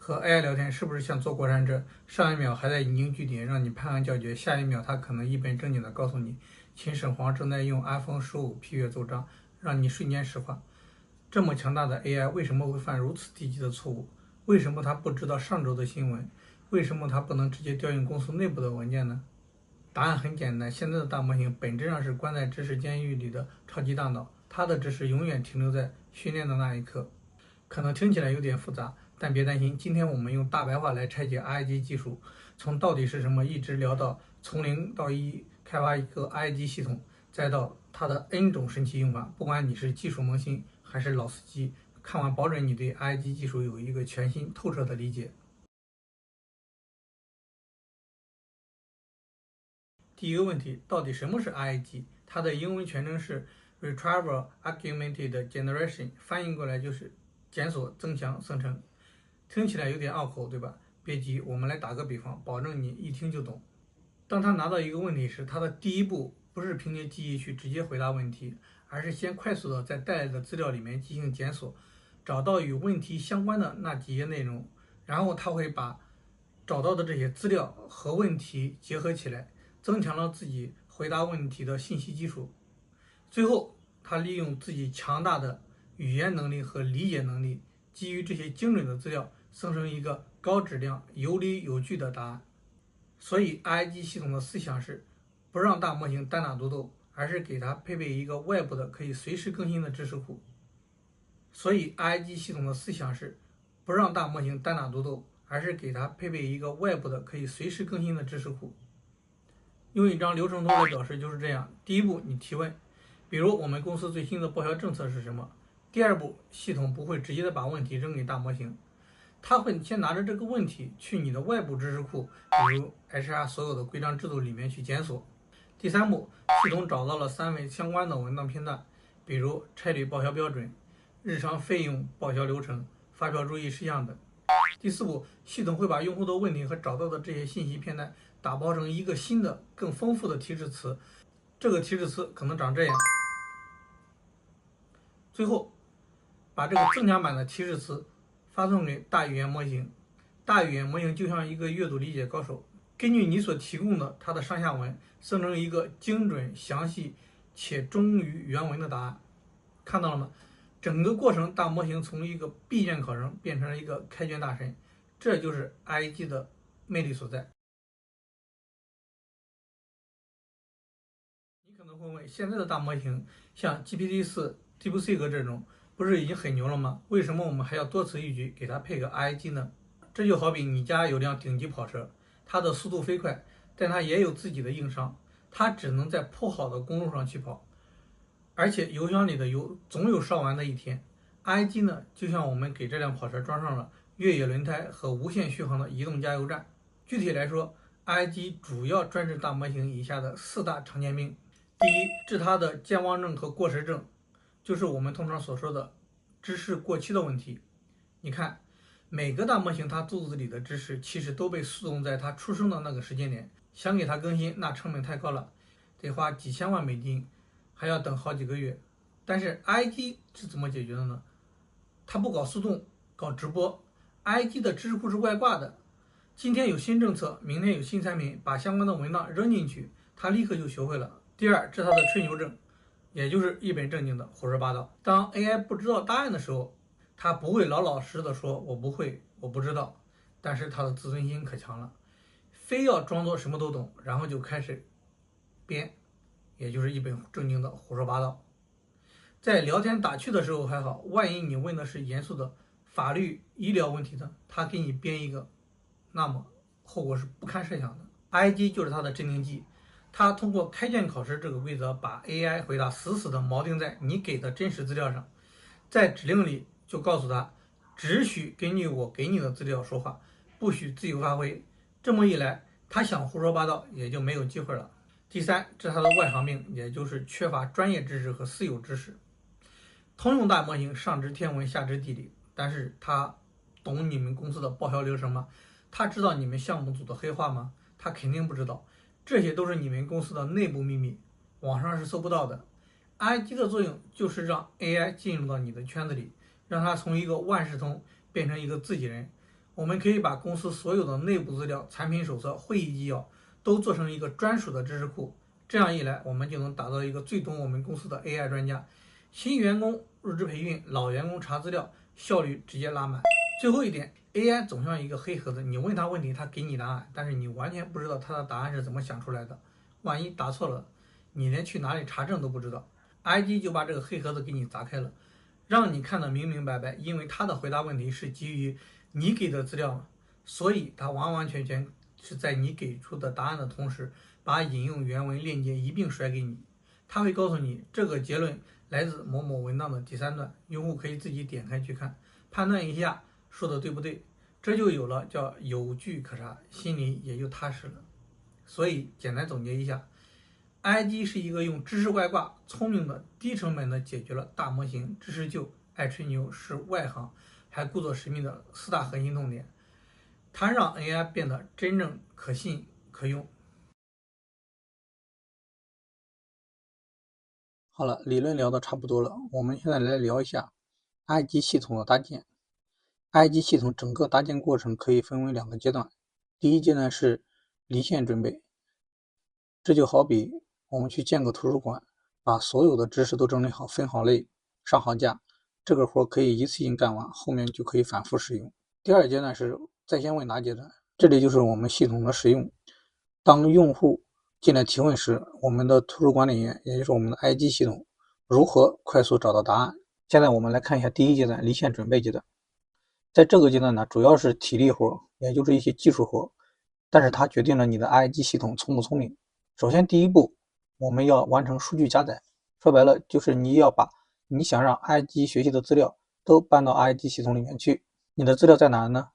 和 AI 聊天是不是像坐过山车？上一秒还在引经据典让你拍案叫绝，下一秒他可能一本正经地告诉你，秦始皇正在用 iPhone 15批阅奏章，让你瞬间石化。这么强大的 AI 为什么会犯如此低级的错误？为什么他不知道上周的新闻？为什么他不能直接调用公司内部的文件呢？答案很简单，现在的大模型本质上是关在知识监狱里的超级大脑，它的知识永远停留在训练的那一刻。可能听起来有点复杂，但别担心，今天我们用大白话来拆解 IIG 技术，从到底是什么一直聊到从零到一开发一个 IIG 系统，再到它的 N 种神奇用法。不管你是技术萌新还是老司机，看完保准你对 IIG 技术有一个全新透彻的理解。第一个问题，到底什么是 IIG？它的英文全称是 Retrieval Augmented Generation， 翻译过来就是检索增强生成。听起来有点拗口，对吧？别急，我们来打个比方，保证你一听就懂。当他拿到一个问题时，他的第一步不是凭借记忆去直接回答问题，而是先快速的在带来的资料里面进行检索，找到与问题相关的那几页内容，然后他会把找到的这些资料和问题结合起来，增强了自己回答问题的信息基础。最后，他利用自己强大的语言能力和理解能力，基于这些精准的资料，生成一个高质量、有理有据的答案。所以，IIG 系统的思想是不让大模型单打独斗，而是给它配备一个外部的可以随时更新的知识库。所以，IIG 系统的思想是不让大模型单打独斗，而是给它配备一个外部的可以随时更新的知识库。用一张流程图来表示就是这样：第一步，你提问，比如我们公司最新的报销政策是什么？第二步，系统不会直接的把问题扔给大模型，它会先拿着这个问题去你的外部知识库，比如 HR 所有的规章制度里面去检索。第三步，系统找到了3位相关的文档片段，比如差旅报销标准、日常费用报销流程、发票注意事项等。第四步，系统会把用户的问题和找到的这些信息片段打包成一个新的、更丰富的提示词，这个提示词可能长这样。最后，把这个增强版的提示词发送给大语言模型。大语言模型就像一个阅读理解高手，根据你所提供的它的上下文，生成一个精准、详细且忠于原文的答案。看到了吗？整个过程，大模型从一个闭卷考生变成了一个开卷大神，这就是 IIG 的魅力所在。你可能会问，现在的大模型像 GPT-4、DeepSeek 这种，不是已经很牛了吗？为什么我们还要多此一举给它配个 IIG 呢？这就好比你家有辆顶级跑车，它的速度飞快，但它也有自己的硬伤，它只能在铺好的公路上去跑，而且油箱里的油总有烧完的一天。IIG 呢，就像我们给这辆跑车装上了越野轮胎和无限续航的移动加油站。具体来说，IIG 主要专治大模型以下的4大常见病。第一，治它的健忘症和过时症，就是我们通常所说的知识过期的问题。你看，每个大模型它肚子里的知识其实都被速冻在它出生的那个时间点，想给它更新，那成本太高了，得花几千万美金，还要等好几个月。但是 IIG 是怎么解决的呢？它不搞速冻，搞直播。IIG 的知识库是外挂的，今天有新政策，明天有新产品，把相关的文档扔进去，它立刻就学会了。第二，治它的吹牛症，也就是一本正经的胡说八道。当 AI 不知道答案的时候，它不会老老实实的说“我不会，我不知道”，但是它的自尊心可强了，非要装作什么都懂，然后就开始编，也就是一本正经的胡说八道。在聊天打趣的时候还好，万一你问的是严肃的法律、医疗问题呢，他给你编一个，那么后果是不堪设想的。IIG 就是它的镇定剂，它通过开卷考试这个规则，把 AI 回答死死的锚定在你给的真实资料上，在指令里就告诉他，只许根据我给你的资料说话，不许自由发挥。这么一来，他想胡说八道也就没有机会了。第三，这是他的外行病，也就是缺乏专业知识和私有知识。通用大模型上知天文下知地理，但是他懂你们公司的报销流程吗？他知道你们项目组的黑话吗？他肯定不知道，这些都是你们公司的内部秘密，网上是搜不到的。IIG 的作用就是让 AI 进入到你的圈子里，让它从一个万事通变成一个自己人。我们可以把公司所有的内部资料、产品手册、会议纪要都做成一个专属的知识库。这样一来，我们就能打造一个最懂我们公司的 AI 专家。新员工入职培训，老员工查资料，效率直接拉满。最后一点，AI 总像一个黑盒子，你问他问题，他给你答案，但是你完全不知道他的答案是怎么想出来的。万一答错了，你连去哪里查证都不知道。IG 就把这个黑盒子给你砸开了，让你看得明明白白，因为他的回答问题是基于你给的资料，所以他完完全全是在你给出的答案的同时，把引用原文链接一并甩给你。他会告诉你这个结论来自某某文档的第3段，用户可以自己点开去看，判断一下说的对不对。这就有了叫有据可查，心里也就踏实了。所以简单总结一下，IG 是一个用知识外挂、聪明的、低成本的解决了大模型、知识旧、爱吹牛、是外行还故作神秘的4大核心痛点。它让 AI 变得真正可信可用。好了，理论聊的差不多了，我们现在来聊一下 IG 系统的搭建。IG 系统整个搭建过程可以分为2个阶段，第一阶段是离线准备，这就好比我们去建个图书馆，把所有的知识都整理好，分好类，上好架，这个活可以一次性干完，后面就可以反复使用。第2阶段是在线问答阶段，这里就是我们系统的使用。当用户进来提问时，我们的图书管理员，也就是我们的 IG 系统，如何快速找到答案。现在我们来看一下第一阶段，离线准备阶段。在这个阶段呢，主要是体力活，也就是一些技术活，但是它决定了你的 IG 系统聪不聪明。首先第一步，我们要完成数据加载，说白了就是你要把你想让 IG 学习的资料都搬到 IG 系统里面去。你的资料在哪呢？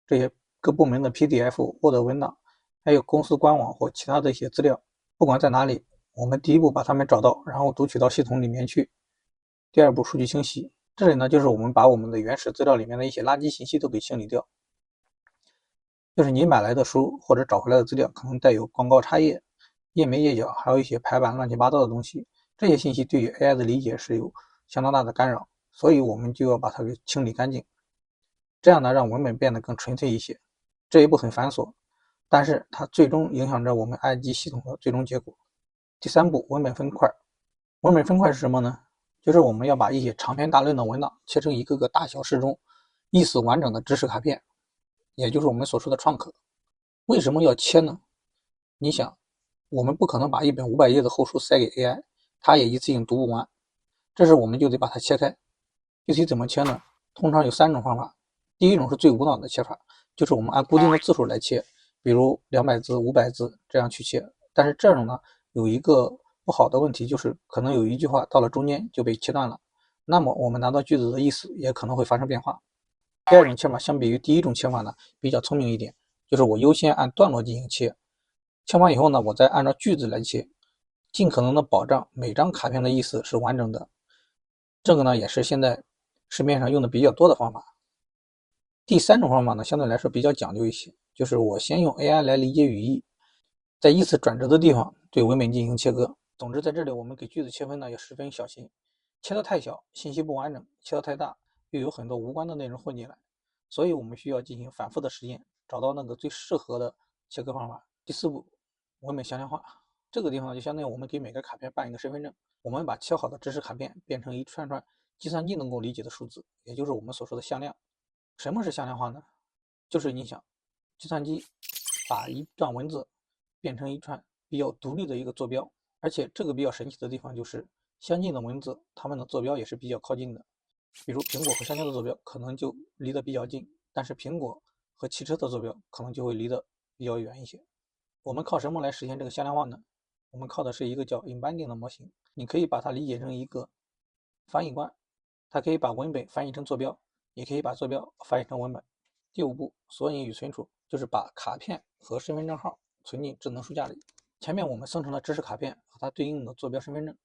这些各部门的 PDF、Word 文档，还有公司官网或其他的一些资料，不管在哪里，我们第一步把它们找到，然后读取到系统里面去。第2步，数据清洗，这里呢就是我们把我们的原始资料里面的一些垃圾信息都给清理掉，就是你买来的书或者找回来的资料可能带有广告插页、页眉页脚，还有一些排版乱七八糟的东西，这些信息对于 AI 的理解是有相当大的干扰，所以我们就要把它给清理干净，这样呢让文本变得更纯粹一些。这一步很繁琐，但是它最终影响着我们 IG 系统的最终结果。第3步，文本分块。文本分块是什么呢？就是我们要把一些长篇大论的文档切成一个个大小适中、意思完整的知识卡片，也就是我们所说的创客。为什么要切呢？你想，我们不可能把一本500页的厚书塞给 AI， 它也一次性读不完，这时我们就得把它切开。具体怎么切呢？通常有3种方法。第一种是最无脑的切法，就是我们按固定的字数来切，比如200字、500字这样去切。但是这种呢，有一个不好的问题，就是可能有一句话到了中间就被切断了，那么我们拿到句子的意思也可能会发生变化。第2种切法相比于第1种切法呢，比较聪明一点，就是我优先按段落进行切，切完以后呢，我再按照句子来切，尽可能的保障每张卡片的意思是完整的。这个呢，也是现在市面上用的比较多的方法。第3种方法呢，相对来说比较讲究一些，就是我先用 AI 来理解语义，在意思转折的地方对文本进行切割。总之在这里我们给句子切分呢也十分小心，切得太小信息不完整，切得太大又有很多无关的内容混进来，所以我们需要进行反复的实验，找到那个最适合的切割方法。第4步，文本向量化。这个地方就相当于我们给每个卡片办一个身份证，我们把切好的知识卡片变成一串串计算机能够理解的数字，也就是我们所说的向量。什么是向量化呢？就是你想，计算机把一段文字变成一串比较独立的一个坐标，而且这个比较神奇的地方就是相近的文字，它们的坐标也是比较靠近的。比如苹果和香蕉的坐标可能就离得比较近，但是苹果和汽车的坐标可能就会离得比较远一些。我们靠什么来实现这个向量化呢？我们靠的是一个叫 embedding 的模型，你可以把它理解成一个翻译官，它可以把文本翻译成坐标，也可以把坐标翻译成文本。第5步，索引与存储，就是把卡片和身份证号存进智能书架里。前面我们生成的知识卡片和它对应的坐标身份证，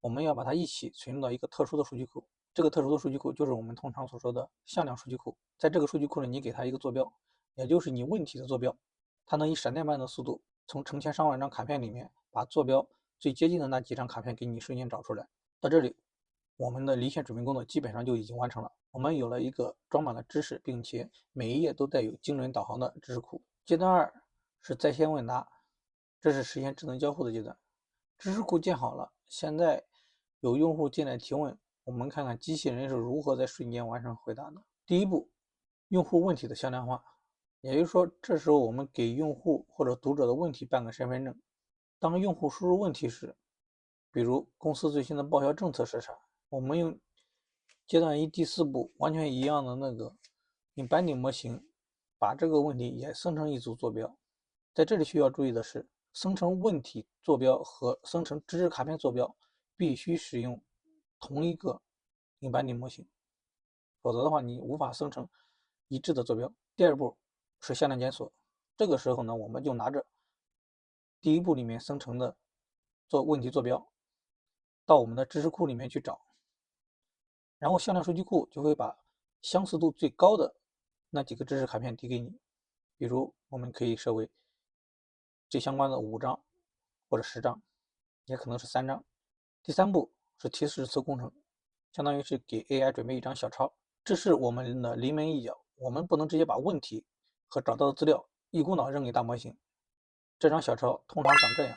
我们要把它一起存入到一个特殊的数据库。这个特殊的数据库就是我们通常所说的向量数据库。在这个数据库里，你给它一个坐标，也就是你问题的坐标，它能以闪电般的速度从成千上万张卡片里面把坐标最接近的那几张卡片给你瞬间找出来。到这里我们的离线准备工作基本上就已经完成了。我们有了一个装满了知识，并且每一页都带有精准导航的知识库。阶段2是在线问答，这是实现智能交互的阶段。知识库建好了，现在有用户进来提问，我们看看机器人是如何在瞬间完成回答的。第一步，用户问题的向量化，也就是说，这时候我们给用户或者读者的问题办个身份证。当用户输入问题时，比如公司最新的报销政策是啥，我们用阶段1第4步完全一样的用班底模型把这个问题也生成一组坐标。在这里需要注意的是，生成问题坐标和生成知识卡片坐标必须使用同一个硬班底模型，否则的话你无法生成一致的坐标。第2步是向量检索，这个时候呢，我们就拿着第1步里面生成的问题坐标到我们的知识库里面去找，然后向量数据库就会把相似度最高的那几个知识卡片递给你，比如我们可以设为最相关的5张或者10张，也可能是3张。第3步是提示词工程，相当于是给 AI 准备一张小抄，这是我们的临门一脚，我们不能直接把问题和找到的资料一股脑扔给大模型。这张小抄通常长这样，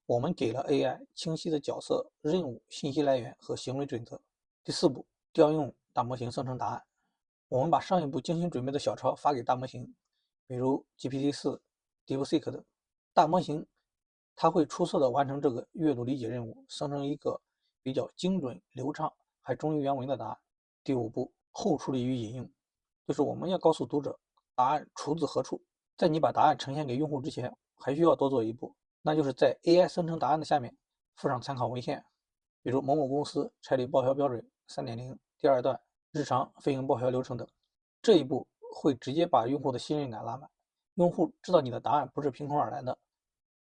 我们给了 AI 清晰的角色、任务、信息来源和行为准则。第4步，调用大模型生成答案。我们把上一步精心准备的小抄发给大模型，比如 GPT-4、DeepSeek 等。大模型它会出色的完成这个阅读理解任务，生成一个比较精准、流畅还忠于原文的答案。第5步，后处理与引用，就是我们要告诉读者答案出自何处。在你把答案呈现给用户之前，还需要多做一步，那就是在 AI 生成答案的下面附上参考文献，比如某某公司拆理报销标准3.0第2段日常费用报销流程等。这一步会直接把用户的信任感拉满，用户知道你的答案不是凭空而来的，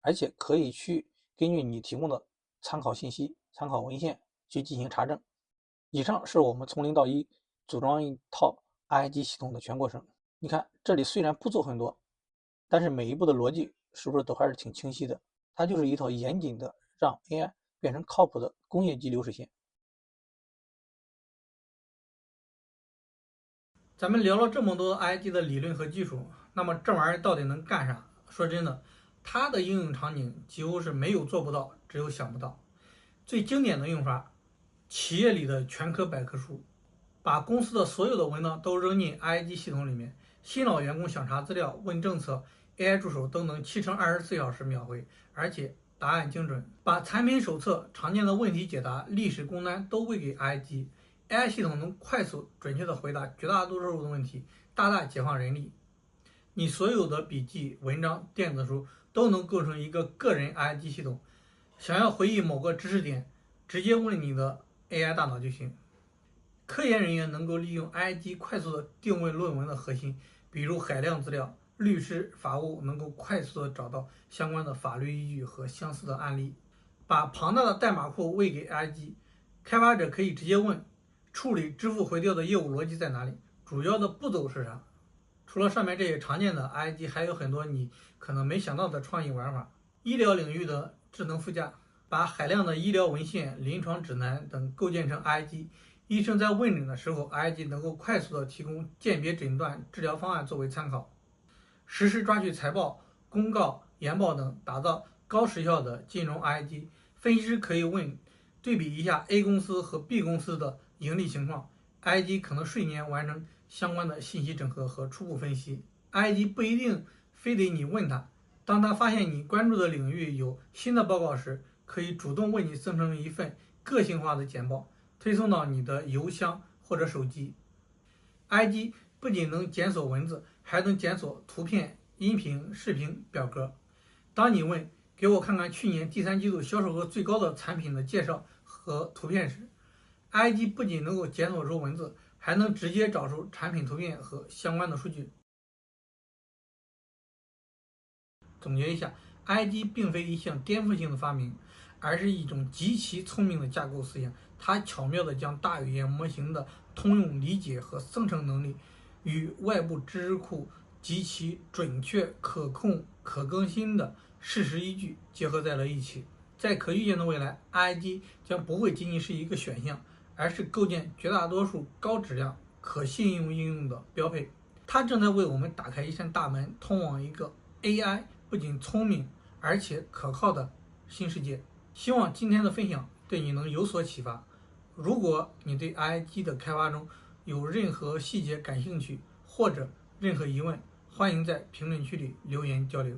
而且可以去根据你提供的参考信息、参考文献去进行查证。以上是我们从0到1组装一套 IIG 系统的全过程。你看，这里虽然步骤很多，但是每一步的逻辑是不是都还是挺清晰的？它就是一套严谨的让 AI 变成靠谱的工业级流水线。咱们聊了这么多 IIG 的理论和技术，那么这玩意儿到底能干啥？说真的，它的应用场景几乎是没有做不到，只有想不到。最经典的用法，企业里的全科百科书，把公司的所有的文档都扔进 IIG 系统里面，新老员工想查资料、问政策，AI 助手都能7×24小时秒回，而且答案精准。把产品手册、常见的问题解答、历史工单都喂给 IIG，AI 系统能快速准确地回答绝大多数的问题，大大解放人力。你所有的笔记、文章、电子书都能构成一个个人 IIG 系统。想要回忆某个知识点，直接问你的 AI 大脑就行。科研人员能够利用 IIG 快速的定位论文的核心，比如海量资料，律师、法务能够快速的找到相关的法律依据和相似的案例。把庞大的代码库喂给 IIG，开发者可以直接问，处理支付回调的业务逻辑在哪里，主要的步骤是啥？除了上面这些常见的 IIG，还有很多你可能没想到的创意玩法。医疗领域的智能副驾，把海量的医疗文献、临床指南等构建成 IIG，医生在问诊的时候 ，IIG 能够快速的提供鉴别诊断、治疗方案作为参考。实时抓取财报、公告、研报等，打造高时效的金融 IIG。分析师可以问，对比一下 A 公司和 B 公司的盈利情况，IIG 可能瞬间完成相关的信息整合和初步分析。IIG 不一定非得你问他，当他发现你关注的领域有新的报告时，可以主动为你生成一份个性化的简报，推送到你的邮箱或者手机。IIG 不仅能检索文字，还能检索图片、音频、视频、表格。当你问给我看看去年第3季度销售额最高的产品的介绍和图片时，IIG 不仅能够检索出文字，还能直接找出产品图片和相关的数据。总结一下 ，IIG 并非一项颠覆性的发明，而是一种极其聪明的架构思想。它巧妙地将大语言模型的通用理解和生成能力与外部知识库极其准确、可控、可更新的事实依据结合在了一起。在可预见的未来 ，IIG 将不会仅仅是一个选项，而是构建绝大多数高质量、可信用应用的标配。它正在为我们打开一扇大门，通往一个 AI 不仅聪明而且可靠的新世界。希望今天的分享对你能有所启发。如果你对 IIG 的开发中有任何细节感兴趣，或者任何疑问，欢迎在评论区里留言交流。